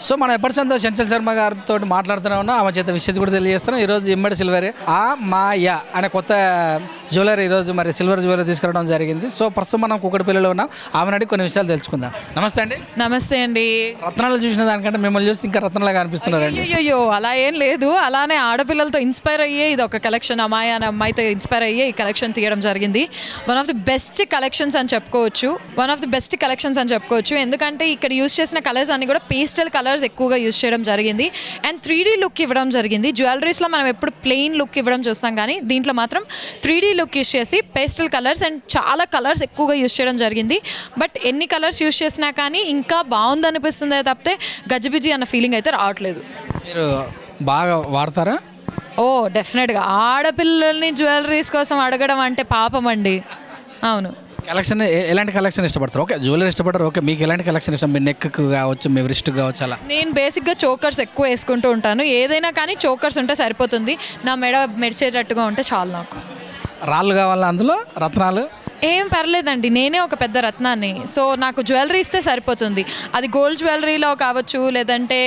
So మనం ఎప్పటిచందో చంచల్ శర్మ గారితో మాట్లాడుతూనే ఉన్నాం, ఆమె చేత విషయం కూడా తెలియజేస్తున్నాం. ఈరోజు ఇమ్మడి సిల్వర్ ఆ మాయా అనే కొత్త జ్యువెలరీ ఈరోజు మరి సిల్వర్ జ్యువెలరీ తీసుకురావడం జరిగింది. సో ప్రస్తుతం మనం కుక్కడపల్లిలో ఉన్నాం, ఆమెను అడిగి కొన్ని విషయాలు తెలుసుకుందాం. నమస్తే అండి. నమస్తే అండి. రత్నాలు చూసిన దానికంటే మిమ్మల్ని చూసి ఇంకా రత్నాలుగా అనిపిస్తున్నారండి. అయ్యో అలా ఏం లేదు, అలానే ఆడపిల్లలతో ఇన్స్పైర్ అయ్యే ఇది ఒక కలెక్షన్, అమ్మాయి అనే అమ్మాయితో ఇన్స్పైర్ అయ్యే ఈ కలెక్షన్ తీయడం జరిగింది. One of the best collections అని చెప్పుకోవచ్చు. ఎందుకంటే ఇక్కడ యూస్ చేసిన కలర్స్ అన్ని కూడా పేస్టల్ కలర్స్ ఎక్కువగా యూస్ చేయడం జరిగింది అండ్ 3D లుక్ ఇవ్వడం జరిగింది. జ్యువెలరీస్లో మనం ఎప్పుడు ప్లెయిన్ లుక్ ఇవ్వడం చూస్తాం, కానీ దీంట్లో మాత్రం 3D లుక్ యూస్ చేసి పేస్టల్ కలర్స్ అండ్ చాలా కలర్స్ ఎక్కువగా యూస్ చేయడం జరిగింది. బట్ ఎన్ని కలర్స్ యూస్ చేసినా కానీ ఇంకా బాగుంది అనిపిస్తుంది తప్పితే గజిబిజి అన్న ఫీలింగ్ అయితే రావట్లేదు. మీరు బాగా వాడతారా? ఓ డెఫినెట్గా. ఆడపిల్లల్ని జ్యువెలరీస్ కోసం అడగడం అంటే పాపం అండి. అవును. కలెక్షన్ ఎలాంటి కలెక్షన్ ఇష్టపడతారు? ఓకే, జ్యువెలరీ ఇష్టపడతారు. ఓకే, మీకు ఎలాంటి కలెక్షన్ ఇష్టం? మీ నెక్కు కావచ్చు, మీ రిస్ట్ కావచ్చు, అలా. నేను బేసిక్గా చోకర్స్ ఎక్కువ వేసుకుంటూ ఉంటాను. ఏదైనా కానీ చోకర్స్ ఉంటే సరిపోతుంది. నా మెడ మెరిచేటట్టుగా ఉంటే చాలు నాకు. రాళ్ళు కావాలా అందులో? రత్నాలు ఏం పర్లేదండి, నేనే ఒక పెద్ద రత్నాన్ని. సో నాకు జ్యువెలరీ ఇస్తే సరిపోతుంది. అది గోల్డ్ జ్యువెలరీలో కావచ్చు, లేదంటే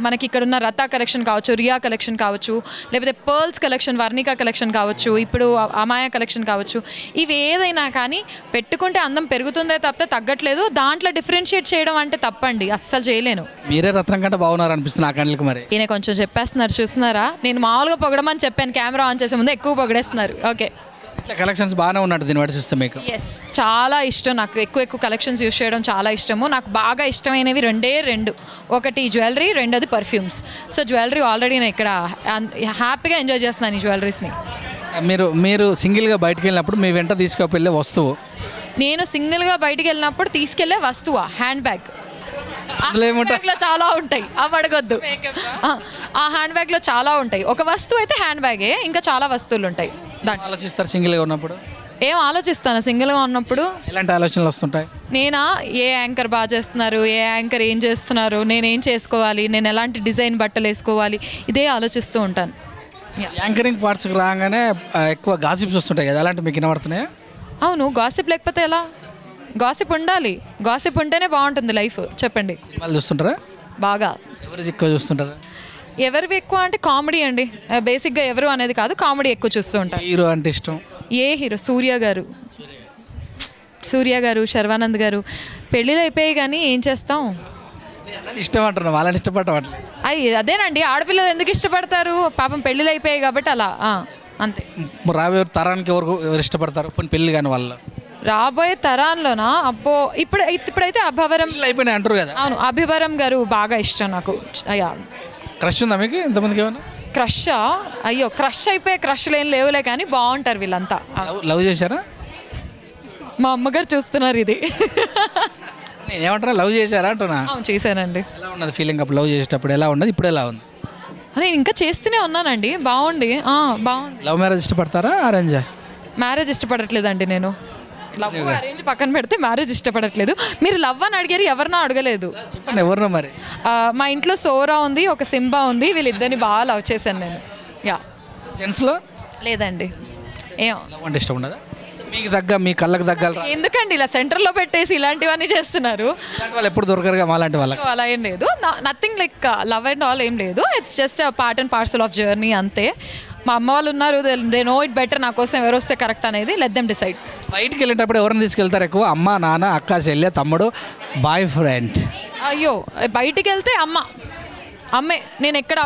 మనకి ఇక్కడ ఉన్న రతా కలెక్షన్ కావచ్చు, రియా కలెక్షన్ కావచ్చు, లేకపోతే పర్ల్స్ కలెక్షన్, వర్ణికా కలెక్షన్ కావచ్చు, ఇప్పుడు అమాయ కలెక్షన్ కావచ్చు. ఇవి ఏదైనా కానీ పెట్టుకుంటే అందం పెరుగుతుందే తప్పితే తగ్గట్లేదు. దాంట్లో డిఫరెన్షియేట్ చేయడం అంటే తప్పండి, అస్సలు చేయలేను. మీరే రత్నం కంటే బాగున్నారు అనిపిస్తుంది ఆ కళ్ళకి. మరి ఈయన కొంచెం చెప్పేస్తున్నారు, చూస్తున్నారా? నేను మామూలుగా పొగడమని చెప్పాను, కెమెరా ఆన్ చేసే ముందు ఎక్కువ పొగడేస్తున్నారు. ఓకే, ఇట్లా కలెక్షన్స్ బాగానే ఉన్నట్టు దీన్ని బట్టి చూస్తే మీకు. ఎస్, చాలా ఇష్టం నాకు. ఎక్కువ కలెక్షన్స్ యూస్ చేయడం చాలా ఇష్టము. నాకు బాగా ఇష్టమైనవి రెండు. ఒకటి జ్యువెలరీ, రెండోది పర్ఫ్యూమ్స్. సో జ్యువెలరీ ఆల్రెడీ నేను ఇక్కడ హ్యాపీగా ఎంజాయ్ చేస్తున్నాను ఈ జ్యువెలరీస్ని. మీరు సింగిల్గా బయటకు వెళ్ళినప్పుడు మీ వెంట తీసుకువెళ్ళే వస్తువు? నేను సింగిల్గా బయటికి వెళ్ళినప్పుడు తీసుకెళ్లే వస్తువా? Hand bag. లో చాలా ఉంటాయి, అవి అడగొద్దు. ఆ హ్యాండ్ బ్యాగ్లో చాలా ఉంటాయి. ఒక వస్తువు అయితే హ్యాండ్ బ్యాగే, ఇంకా చాలా వస్తువులు ఉంటాయి. ఆలోచిస్తారు సింగిల్గా ఉన్నప్పుడు? ఏం ఆలోచిస్తాను సింగిల్గా ఉన్నప్పుడు? ఎలాంటి ఆలోచనలు వస్తుంటాయి? నేనా, ఏ యాంకర్ బాగా చేస్తున్నారు, ఏ యాంకర్ ఏం చేస్తున్నారు, నేనేం చేసుకోవాలి, నేను ఎలాంటి డిజైన్ బట్టలు వేసుకోవాలి, ఇదే ఆలోచిస్తూ ఉంటాను. యాంకరింగ్ పార్ట్స్కి రాగానే ఎక్కువ గాసిప్స్ వస్తుంటాయి కదా, అలాంటి మీకు వినబడుతున్నాయా? అవును, గాసిప్ లేకపోతే ఎలా? గాసిప్ ఉండాలి. గాసిప్ ఉంటేనే బాగుంటుంది లైఫ్. చెప్పండి. సినిమాలు చూస్తుంటారా బాగా? ఎవరు ఎక్కువ చూస్తుంటారా? ఎవరు ఎక్కువ అంటే కామెడీ అండి. బేసిక్గా ఎవరు అనేది కాదు, కామెడీ ఎక్కువ చూస్తూ ఉంటాను. హీరో అంటే ఇష్టం? ఏ హీరో? సూర్య గారు, శర్వానంద్ గారు. పెళ్ళిళ్ళు అయిపోయాయి కానీ ఏం చేస్తాం. ఇష్టం అంటున్నా, వాళ్ళని ఇష్టపడటం. అదేనండి, ఆడపిల్లలు ఎందుకు ఇష్టపడతారు? పాపం పెళ్ళిళ్ళు అయిపోయాయి కాబట్టి అలా, అంతే. రాబోయే తరానికి ఎవరు ఇష్టపడతారు పెళ్ళి కానీ వాళ్ళు? రాబోయే తరాల్లోనా? అబ్బో, ఇప్పుడైతే అభివరం అయిపోయినాయి అంటారు కదా. అవును, అభివరం గారు బాగా ఇష్టం నాకు. అయ్యా, క్రష్ ఉందా మీకు ఇంతమందికి? ఏమైనా క్రషా? అయ్యో, క్రష్ అయిపోయే క్రష్లు ఏం లేవులే కానీ బాగుంటారు వీళ్ళంతా. లవ్ చేశారా? మా అమ్మగారు చూస్తున్నారు ఇది. నేను ఏమంటున్నా, లవ్ చేశారా అంటున్నా. అవును, చేశానండి. ఎలా ఉన్నది ఫీలింగ్ అప్పుడు లవ్ చేసేటప్పుడు? ఎలా ఉన్నది ఇప్పుడు? ఎలా ఉంది? నేను ఇంకా చేస్తూనే ఉన్నానండి. బాగుంది. లవ్ మ్యారేజ్ ఇష్టపడతారా, అరేంజా? మ్యారేజ్ ఇష్టపడట్లేదండి నేను. లవ్ అరేంజ్ పక్కన పెడితే మ్యారేజ్ ఇష్టపడట్లేదు. మీరు లవ్ అని అడిగారు, ఎవరినో అడగలేదు. చెప్పండి, ఎవరినో మరి. మా ఇంట్లో సోరా ఉంది, ఒక సింబా ఉంది. వీళ్ళిద్దరిని బాగా లవ్ చేశాను నేను. జెంట్స్లో లేదండి. ఏం లవ్ అంటే ఇష్టం ఉండదా మీకు? మీ కళ్ళకు తగ్గలరా? ఎందుకండి ఇలా సెంటర్లో పెట్టేసి ఇలాంటివన్నీ చేస్తున్నారు? వాళ్ళు ఎప్పుడు దొరకరుగా మాలాంటి వాళ్ళకి. అలా ఏం లేదు, nothing like love and all ఏం లేదు. It's just part and parcel of journey అంతే. మా అమ్మ వాళ్ళు ఉన్నారు, దే నో ఇట్ బెటర్ నా కోసం ఎవరు వస్తే కరెక్ట్ అనేది. Let them decide. బయటికి వెళ్ళేటప్పుడు ఎవరిని తీసుకెళ్తారు ఎక్కువ? అమ్మ, నాన్న, అక్క, చెల్లె, తమ్ముడు, బాయ్ ఫ్రెండ్? అయ్యో, బయటికి వెళ్తే అమ్మే. నేను ఎక్కడ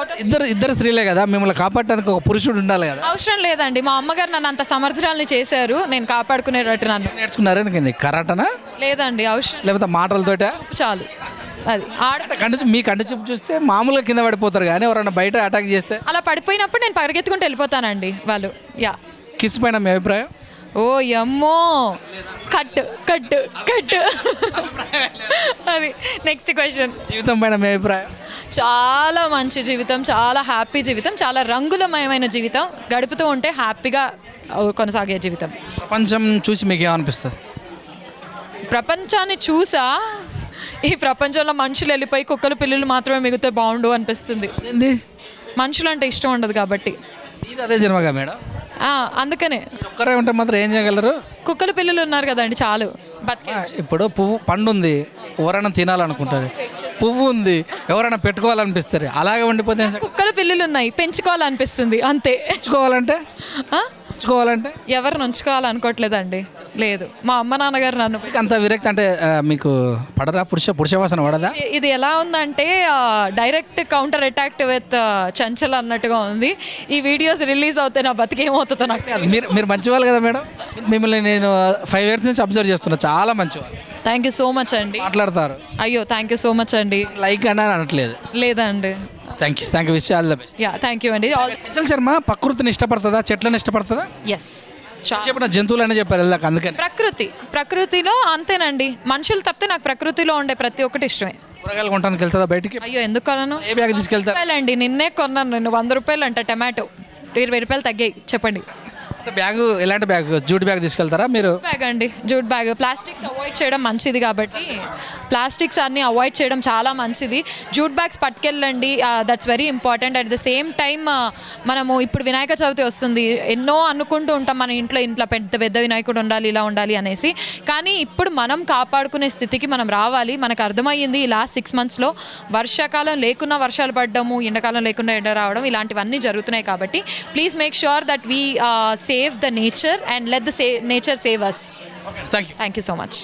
ఇద్దరు స్త్రీలే కదా, మిమ్మల్ని కాపాడటానికి ఒక పురుషుడు ఉండాలి కదా. అవసరం లేదండి, మా అమ్మగారు నన్ను అంత సమర్థురాలని చేశారు నేను కాపాడుకునేటట్టు. నన్ను నేర్చుకున్నారు ఎందుకండి? కరాటనా? లేదండి, అవసరం లేకపోతే మాటలతోట చాలు. అది మీ కంటి చూపు చూస్తే మామూలుగా కింద పడిపోతారు, కానీ ఎవరైనా బయట అటాక్ చేస్తే అలా పడిపోయినప్పుడు నేను పరిగెత్తుకుంటూ వెళ్ళిపోతానండి వాళ్ళు. కిస్ పైన మీ అభిప్రాయం? ఓ యమ్మో, కట్. అది నెక్స్ట్ క్వశ్చన్. జీవితం పైన మీ అభిప్రాయం? చాలా మంచి జీవితం, చాలా హ్యాపీ జీవితం, చాలా రంగులమయమైన జీవితం, గడుపుతూ ఉంటే హ్యాపీగా కొనసాగే జీవితం. ప్రపంచం చూసి మీకు ఏమనిపిస్తుంది? ప్రపంచాన్ని చూసా, ఈ ప్రపంచంలో మనుషులు వెళ్ళిపోయి కుక్కలు పిల్లులు మాత్రమే మిగితే బాగుండు అనిపిస్తుంది. మనుషులు అంటే ఇష్టం ఉండదు కాబట్టి. అదే జన్మగా మేడం, అందుకనే ఒక్కరే ఉంటే మాత్రం ఏం చేయగలరు? కుక్కలు పిల్లలు ఉన్నారు కదండి, చాలు. బతికే ఇప్పుడు పువ్వు పండు ఉంది, ఎవరైనా తినాలనుకుంటుంది. పువ్వు ఉంది, ఎవరైనా పెట్టుకోవాలనిపిస్తారు. అలాగే ఉండిపోతే కుక్కలు పిల్లులు ఉన్నాయి, పెంచుకోవాలనిపిస్తుంది అంతే. ఉంచుకోవాలంటే ఆ? ఉంచుకోవాలంటే ఎవరిని ఉంచుకోవాలనుకోవట్లేదండి. లేదు, మా అమ్మ నాన్నగారు నన్ను అంత విరక్తి అంటే మీకు పడరా? పురుషవాసన పడదా? ఇది ఎలా ఉందంటే direct counter attack with Chanchal అన్నట్టుగా ఉంది. ఈ వీడియోస్ రిలీజ్ అవుతే నా బతికేమవుతుందో నాకు తెలియదు. మీరు మంచివాళ్ళు కదా మేడం. మిమ్మల్ని నేను 5 years నుంచి అబ్జర్వ్ చేస్తున్నా. చాలా మంచివాళ్ళు, థ్యాంక్ యూ సో మచ్ అండి. మాట్లాడతారు. అయ్యో థ్యాంక్ యూ సో మచ్ అండి. లైక్ అని అనట్లేదు. లేదండి. Thank you wish all the best. Yeah thank you అండి. చంచల్ శర్మ ప్రకృతిని ఇష్టపడుతుందా, చెట్లను ఇష్టపడుతుందా? ఎస్, చెప్పిన జంతువులు అని చెప్పారు వెళ్ళాక, అందుకని ప్రకృతిలో అంతేనండి. మనుషులు తప్పితే నాకు ప్రకృతిలో ఉండే ప్రతి ఒక్కటి ఇష్టమే. కూరగాయలు కొనడానికి వెళ్తుందా బయటికి? అయ్యో ఎందుకు కొనను? ఏ బ్యాగ్ తీసుకెళ్తారు? రూపాయలండి, నిన్నే కొన్నాను నేను. 100 రూపాయలు అంట టమాటో. 20 రూపాయలు తగ్గాయి. చెప్పండి. బ్యాగ్ ఎలాంటి బ్యాగ్? జూట్ బ్యాగ్ తీసుకెళ్తారా మీరు? బ్యాగ్ అండి, జూట్ బ్యాగ్. ప్లాస్టిక్స్ అవాయిడ్ చేయడం మంచిది కాబట్టి ప్లాస్టిక్స్ అన్ని అవాయిడ్ చేయడం చాలా మంచిది. జూట్ బ్యాగ్స్ పట్టుకెళ్ళండి, that's very important. At the same time మనము ఇప్పుడు వినాయక చవితి వస్తుంది. ఎన్నో అనుకుంటూ ఉంటాం మన ఇంట్లో పెద్ద పెద్ద వినాయకుడు ఉండాలి, ఇలా ఉండాలి అనేసి. కానీ ఇప్పుడు మనం కాపాడుకునే స్థితికి మనం రావాలి. మనకు అర్థమయ్యింది ఈ లాస్ట్ 6 monthsలో వర్షాకాలం లేకున్నా వర్షాలు పడడము, ఎండాకాలం లేకుండా ఎండ రావడం, ఇలాంటివన్నీ జరుగుతున్నాయి. కాబట్టి please make sure that we save the nature and let the nature save us. Thank you. Thank you so much.